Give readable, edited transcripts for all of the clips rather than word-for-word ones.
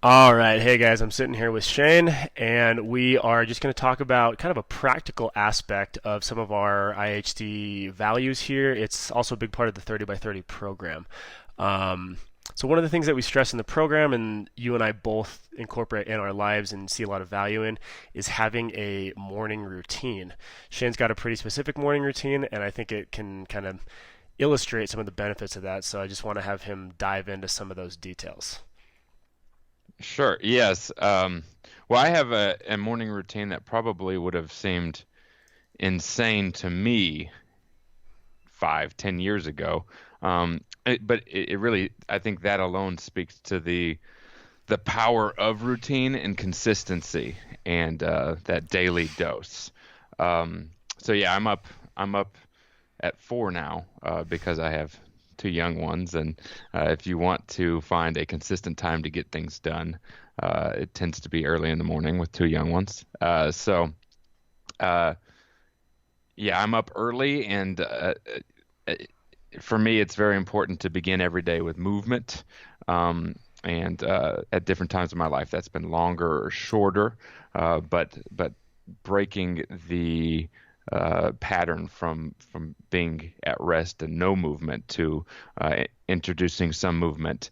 All right. Hey guys, I'm sitting here with Shane, and we are just going to talk about kind of a practical aspect of some of our IHD values here. It's also a big part of the 30 by 30 program. Um, so, one of the things that we stress in the program, and you and I both incorporate in our lives and see a lot of value in, is having a morning routine. Shane's got a pretty specific morning routine, and I think it can kind of illustrate some of the benefits of that. So, I just want to have him dive into some of those details. Sure. Yes. Well, I have a morning routine that probably would have seemed insane to me 5, 10 years ago. But it really, I think that alone speaks to the power of routine and consistency and that daily dose. So yeah, I'm up at 4 now because I have two young ones, and if you want to find a consistent time to get things done, it tends to be early in the morning with two young ones. Uh, yeah, I'm up early, and uh, for me, it's very important to begin every day with movement. And at different times of my life, that's been longer or shorter, but breaking the pattern from being at rest and no movement to introducing some movement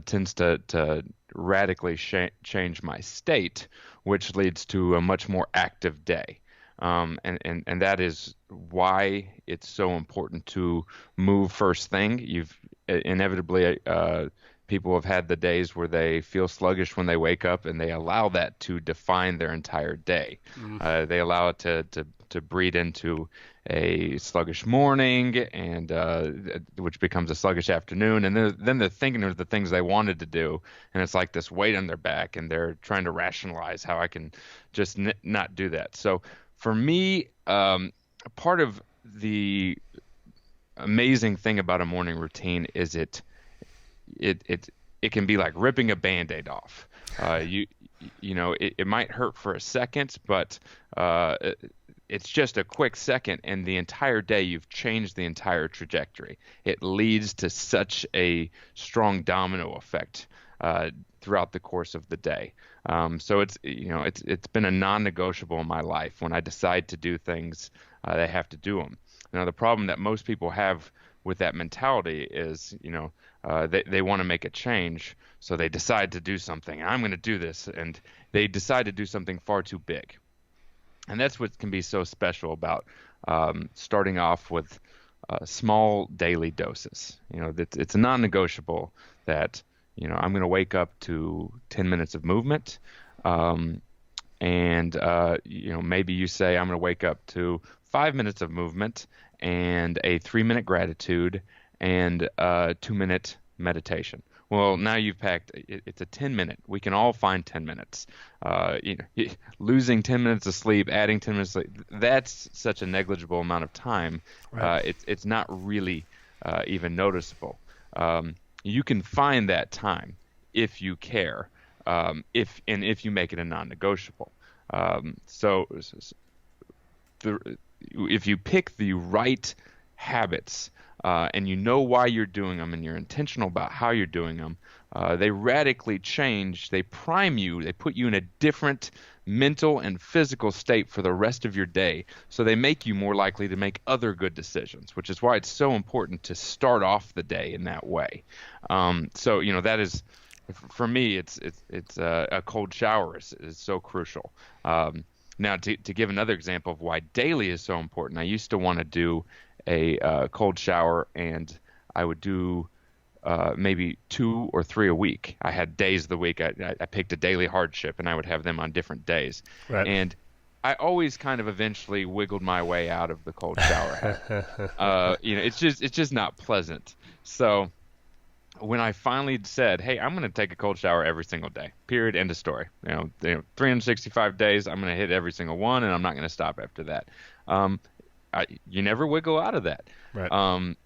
tends to radically change my state, which leads to a much more active day. And that is why it's so important to move first thing. You've inevitably people have had the days where they feel sluggish when they wake up, and they allow that to define their entire day. Mm. They allow it to breed into a sluggish morning, and which becomes a sluggish afternoon, and then they're thinking of the things they wanted to do, and it's like this weight on their back, and they're trying to rationalize how I can just not do that. So for me, part of the amazing thing about a morning routine is it can be like ripping a Band-Aid off. You it might hurt for a second, but it's just a quick second, and the entire day you've changed the entire trajectory. It leads to such a strong domino effect throughout the course of the day. So it's been a non-negotiable in my life. When I decide to do things, they have to do them. Now, the problem that most people have with that mentality is, they want to make a change, so they decide to do something. I'm going to do this, and they decide to do something far too big. And that's what can be so special about starting off with small daily doses. It's a non-negotiable that, I'm going to wake up to 10 minutes of movement. And maybe you say I'm going to wake up to 5 minutes of movement and a 3-minute gratitude and a 2-minute meditation. Well, now you've packed. It's a 10-minute. We can all find 10 minutes. Losing 10 minutes of sleep, adding 10 minutes of sleep, that's such a negligible amount of time. Right. It's not really even noticeable. You can find that time if you care, if you make it a non-negotiable. If you pick the right habits and you know why you're doing them and you're intentional about how you're doing them, they radically change. They prime you. They put you in a different mental and physical state for the rest of your day. So they make you more likely to make other good decisions, which is why it's so important to start off the day in that way. That is, for me, it's a cold shower is so crucial. Now, to give another example of why daily is so important, I used to want to do a cold shower, and I would do maybe 2 or 3 a week. I had days of the week. I picked a daily hardship, and I would have them on different days. Right. And I always kind of eventually wiggled my way out of the cold shower habit. It's just not pleasant. So when I finally said, "Hey, I'm going to take a cold shower every single day," period, end of story. 365 days, I'm going to hit every single one, and I'm not going to stop after that. You never wiggle out of that. Right. And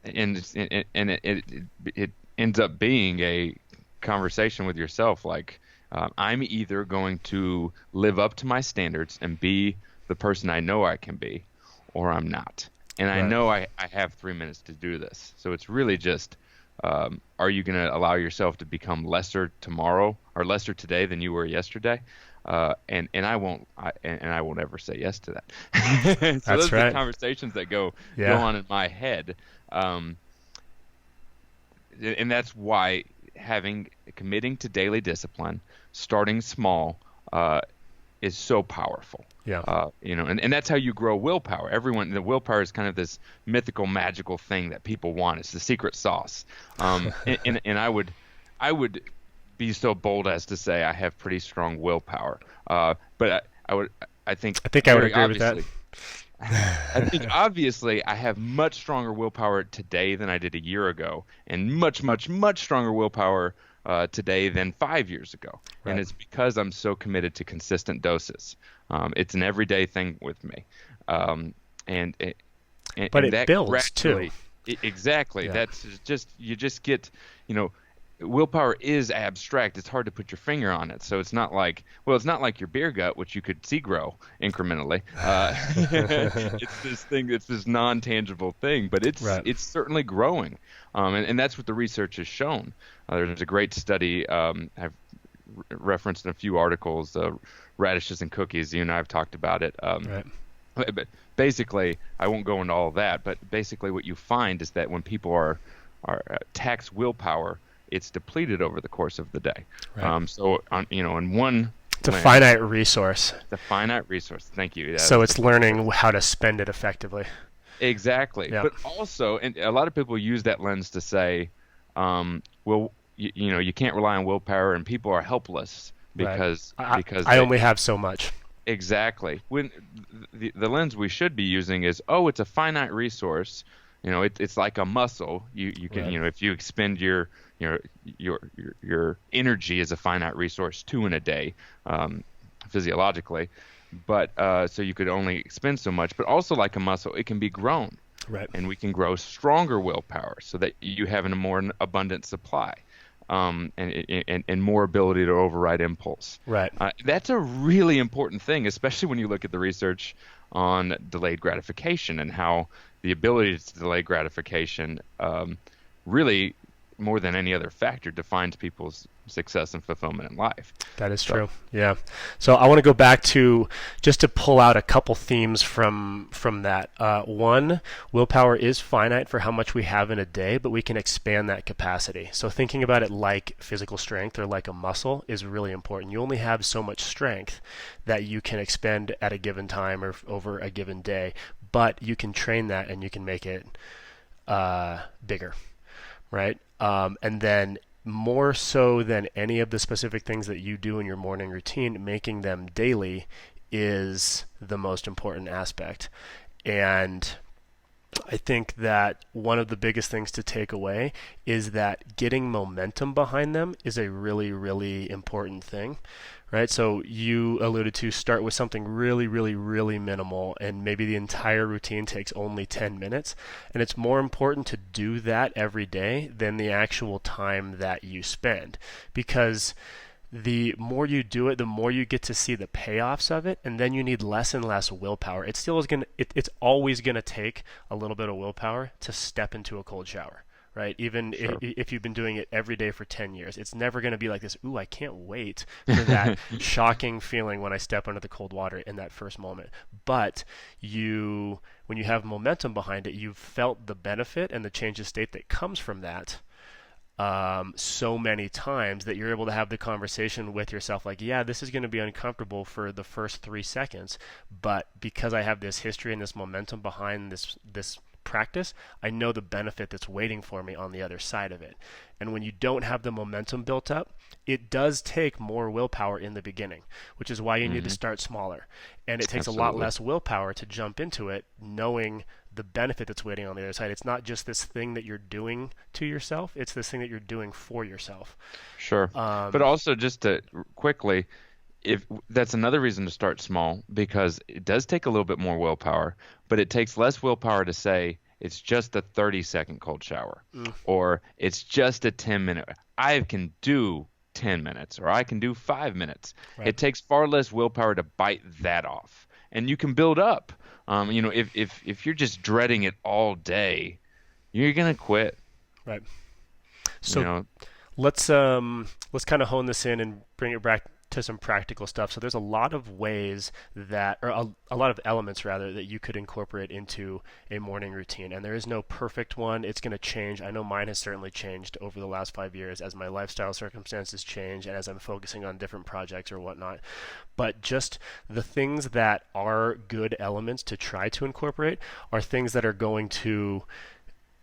it ends up being a conversation with yourself, like I'm either going to live up to my standards and be the person I know I can be, or I'm not. And I Right. know I have 3 minutes to do this. So it's really just, are you going to allow yourself to become lesser tomorrow? are lesser today than you were yesterday. And I will never say yes to that. So That's those are the right. conversations that go Yeah. on in my head. Um, and that's why committing to daily discipline, starting small, uh, is so powerful. Yeah. And that's how you grow willpower. The willpower is kind of this mythical, magical thing that people want. It's the secret sauce. And I would be so bold as to say I have pretty strong willpower. But I think I think I would very agree with that. obviously, I think obviously I have much stronger willpower today than I did a year ago, and much, much, much stronger willpower today than 5 years ago. And Right. it's because I'm so committed to consistent doses. It's an everyday thing with me. Um, and, and But and it that builds too. gradually, exactly. Yeah. That's just you just get, you know, willpower is abstract. It's hard to put your finger on it. So it's not like your beer gut, which you could see grow incrementally. It's this thing, it's this non-tangible thing, but Right. it's certainly growing. And that's what the research has shown. There's a great study I've referenced in a few articles, radishes and cookies. You and I have talked about it. Right. But basically, I won't go into all of that, but basically what you find is that when people are tax willpower, it's depleted over the course of the day. Right. In one It's a lens, finite resource. the finite resource. Thank you. Yeah, So that's it's learning how to spend it effectively. exactly. Yeah. But also, and a lot of people use that lens to say, well, you can't rely on willpower, and people are helpless Right. because I, because I they only have so much. exactly. When the lens we should be using is, oh, it's a finite resource. It's like a muscle. You can, Right. if you expend your your energy as a finite resource 2 in a day, physiologically, but so you could only expend so much. But also like a muscle, it can be grown, Right. and we can grow stronger willpower so that you have a more abundant supply, and more ability to override impulse. Right. That's a really important thing, especially when you look at the research on delayed gratification and how the ability to delay gratification, really, more than any other factor, defines people's success and fulfillment in life. That is So, true. Yeah. So I want to go back to just to pull out a couple themes from that. One, willpower is finite for how much we have in a day, but we can expand that capacity. So thinking about it like physical strength or like a muscle is really important. You only have so much strength that you can expend at a given time or over a given day, but you can train that and you can make it bigger, right? And then more so than any of the specific things that you do in your morning routine, making them daily is the most important aspect. And I think that one of the biggest things to take away is that getting momentum behind them is a really, really important thing, right? So you alluded to start with something really, really, really minimal, and maybe the entire routine takes only 10 minutes. And it's more important to do that every day than the actual time that you spend, because the more you do it, the more you get to see the payoffs of it, and then you need less and less willpower. It still is it's always gonna take a little bit of willpower to step into a cold shower, right? Even sure. if you've been doing it every day for 10 years, it's never gonna be like this. Ooh, I can't wait for that shocking feeling when I step under the cold water in that first moment. But when you have momentum behind it, you've felt the benefit and the change of state that comes from that so many times that you're able to have the conversation with yourself like, yeah, this is going to be uncomfortable for the first 3 seconds, but because I have this history and this momentum behind this practice, I know the benefit that's waiting for me on the other side of it. And when you don't have the momentum built up, it does take more willpower in the beginning, which is why you need to Hmm. start smaller. And it takes a lot Absolutely. less willpower to jump into it, knowing the benefit that's waiting on the other side. It's not just this thing that you're doing to yourself, it's this thing that you're doing for yourself. Sure. But Um, also, just to quickly, if that's another reason to start small, because it does take a little bit more willpower, but it takes less willpower to say it's just a 30-second cold shower, mm, or it's just a 10-minute. I can do 10 minutes, or I can do 5 minutes. right, It takes far less willpower to bite that off, and you can build up. If you're just dreading it all day, you're gonna quit. right. You So know, let's kind of hone this in and bring it back to some practical stuff. So there's a lot of ways that, or a lot of elements rather, that you could incorporate into a morning routine. And there is no perfect one. It's going to change. I know mine has certainly changed over the last 5 years as my lifestyle circumstances change and as I'm focusing on different projects or whatnot. But just the things that are good elements to try to incorporate are things that are going to,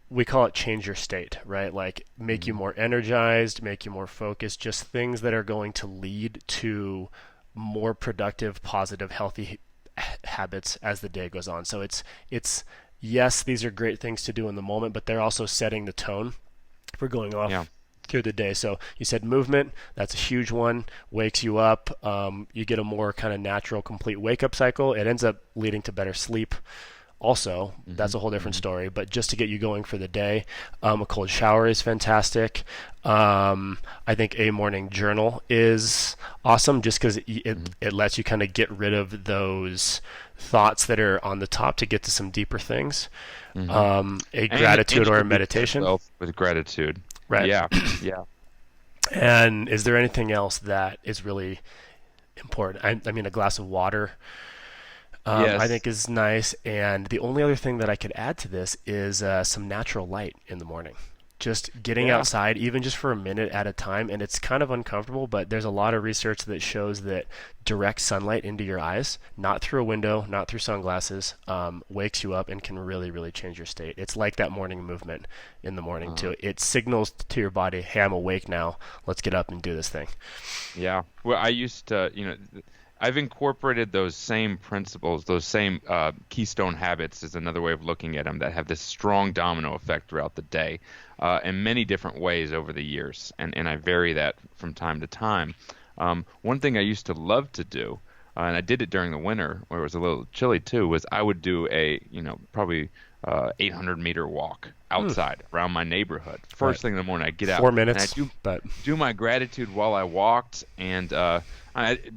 we call it change your state, right? Like make you Mhm. more energized, make you more focused, just things that are going to lead to more productive, positive, healthy habits as the day goes on. So it's yes, these are great things to do in the moment, but they're also setting the tone for going Yeah. off through the day. So you said movement, that's a huge one, wakes you up. You get a more kind of natural, complete wake up cycle. It ends up leading to better sleep. Also, Hmm. that's a whole different Hmm. story. But just to get you going for the day, a cold shower is fantastic. I think a morning journal is awesome just because Hmm. it lets you kind of get rid of those thoughts that are on the top to get to some deeper things. Hmm. A And gratitude you or a can lead meditation, yourself with gratitude. right? Yeah. Yeah. And is there anything else that is really important? I mean, a glass of water I Yes. think is nice. And the only other thing that I could add to this is some natural light in the morning. Just getting Yeah. outside, even just for a minute at a time, and it's kind of uncomfortable, but there's a lot of research that shows that direct sunlight into your eyes, not through a window, not through sunglasses, wakes you up and can really, really change your state. It's like that morning movement in the morning, Uh, too. It signals to your body, hey, I'm awake now. Let's get up and do this thing. yeah. Well, I used to, I've incorporated those same principles, those same keystone habits is another way of looking at them that have this strong domino effect throughout the day in many different ways over the years. And I vary that from time to time. One thing I used to love to do, and I did it during the winter where it was a little chilly too, was I would do a, probably 800-meter walk Hmm, outside around my neighborhood. right. First thing in the morning, I'd get out Four and I minutes, do but do my gratitude while I walked, and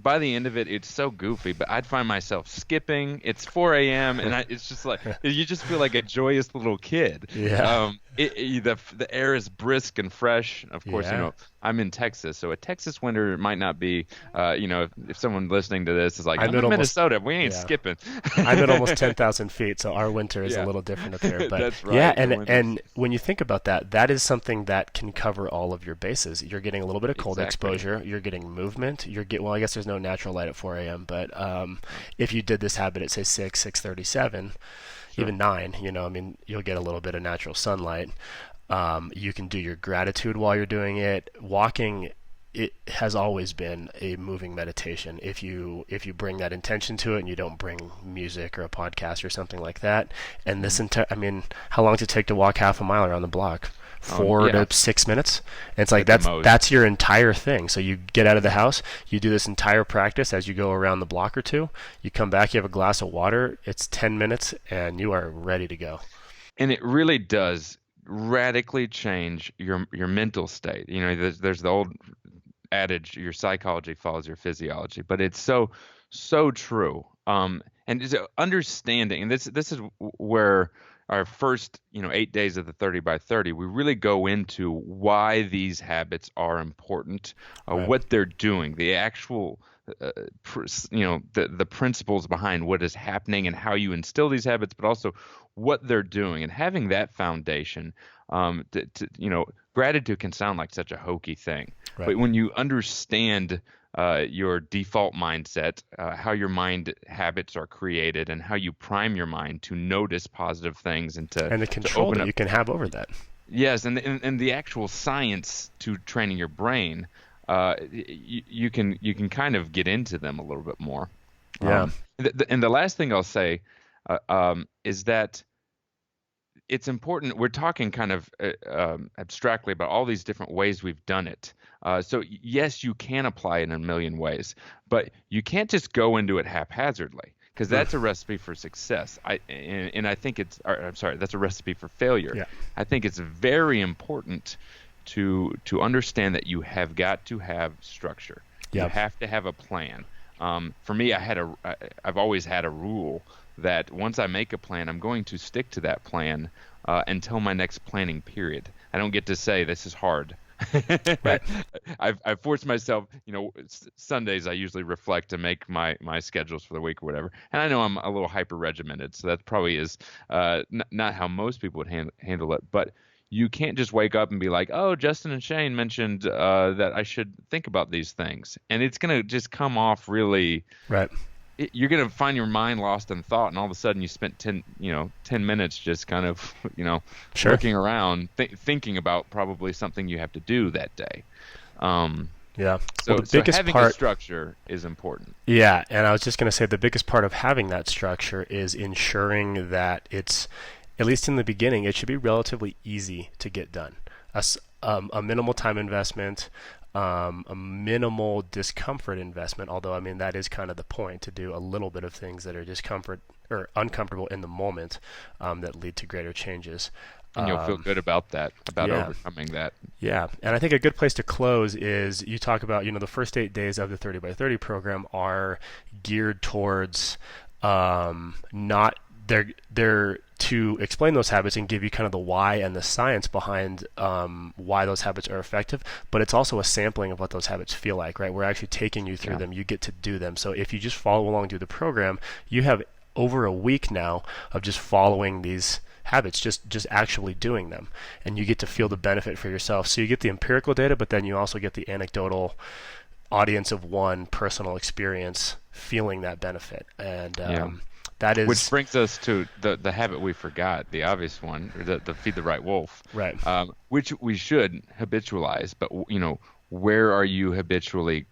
by the end of it, it's so goofy, but I'd find myself skipping. It's 4 a.m. and it's just like you just feel like a joyous little kid. yeah, The air is brisk and fresh. Of course, yeah. I'm in Texas, so a Texas winter might not be. If someone listening to this is like, I'm I'm at in almost Minnesota, we ain't yeah. skipping. I'm at almost 10,000 feet, so our winter is a Yeah, little different up here. But that's yeah, right. The winters. and when you think about that, that is something that can cover all of your bases. You're getting a little bit of cold Exactly. exposure. You're getting movement. Well, I guess there's no natural light at 4 a.m. But Yeah, if you did this habit at say 6, 6:37, sure. even 9, I mean, you'll get a little bit of natural sunlight. You can do your gratitude while you're doing it. Walking, it has always been a moving meditation. If you bring that intention to it and you don't bring music or a podcast or something like that. And Hmm. I mean, how long does it take to walk half a mile around the block? Oh, 4 to 6 minutes. And it's like at the that's most. your entire thing. So you get out of the house, you do this entire practice as you go around the block or two. You come back, you have a glass of water. It's 10 minutes, and you are ready to go. And it really does radically change your mental state. There's the old adage, your psychology follows your physiology, but it's so true. And is understanding, and this is where our first 8 days of the 30 by 30, we really go into why these habits are important, Right. what they're doing, the actual the principles behind what is happening and how you instill these habits, but also what they're doing. And having that foundation, gratitude can sound like such a hokey thing, Right. but when you understand your default mindset, how your mind habits are created, and how you prime your mind to notice positive things and to And the to control open that up. you can have over that. Yes, and the actual science to training your brain, you can kind of get into them a little bit more. Yeah. And the last thing I'll say is that it's important. We're talking kind of abstractly about all these different ways we've done it. So yes, you can apply it in a million ways, but you can't just go into it haphazardly because Mm. that's a recipe for success. And I think I'm sorry, that's a recipe for failure. Yeah. I think it's very important to understand that you have got to have structure. You Yeah. have to have a plan. For me, I've always had a rule that once I make a plan, I'm going to stick to that plan until my next planning period. I don't get to say this is hard. Right. I've forced myself, Sundays I usually reflect to make my schedules for the week or whatever. And I know I'm a little hyper regimented, so that probably is not how most people would handle it. But you can't just wake up and be like, "Oh, Justin and Shane mentioned that I should think about these things," and it's gonna just come off really. Right. You're gonna find your mind lost in thought, and all of a sudden you spent 10 minutes just kind of Sure. looking around, thinking about probably something you have to do that day. Um, Yeah. Well, so the so biggest having a part, structure is important. yeah, and I was just going to say the biggest part of having that structure is ensuring that it's, at least in the beginning, it should be relatively easy to get done. A minimal time investment, a minimal discomfort investment, although I mean that is kind of the point, to do a little bit of things that are discomfort or uncomfortable in the moment, that lead to greater changes. And you'll feel good about that, about Yeah. overcoming that. Yeah, and I think a good place to close is you talk about, the first 8 days of the 30 by 30 program are geared towards, not they're to explain those habits and give you kind of the why and the science behind, why those habits are effective, but it's also a sampling of what those habits feel like, right? We're actually taking you through Yeah. them. You get to do them. So if you just follow along through the program, you have over a week now of just following these habits, just actually doing them, and you get to feel the benefit for yourself. So you get the empirical data, but then you also get the anecdotal audience of one personal experience feeling that benefit, and Yeah. that Which is brings us to the habit we forgot, the obvious one, or the feed the right wolf, right. which we should habitualize. But where are you habitually,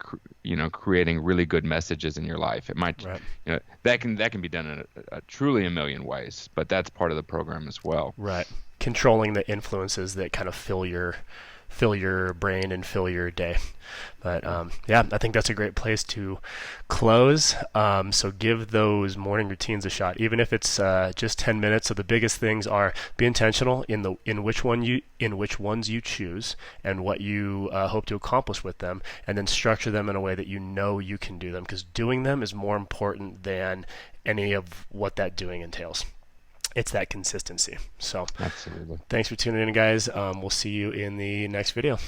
creating really good messages in your life? It might, Right. that can be done in truly a million ways, but that's part of the program as well. Right. Controlling the influences that kind of fill your brain and fill your day. But yeah, I think that's a great place to close. So give those morning routines a shot, even if it's just 10 minutes. So the biggest things are: be intentional in which ones you choose and what you hope to accomplish with them, and then structure them in a way that you know you can do them, because doing them is more important than any of what that doing entails. It's that consistency. So Absolutely. thanks for tuning in, guys. We'll see you in the next video.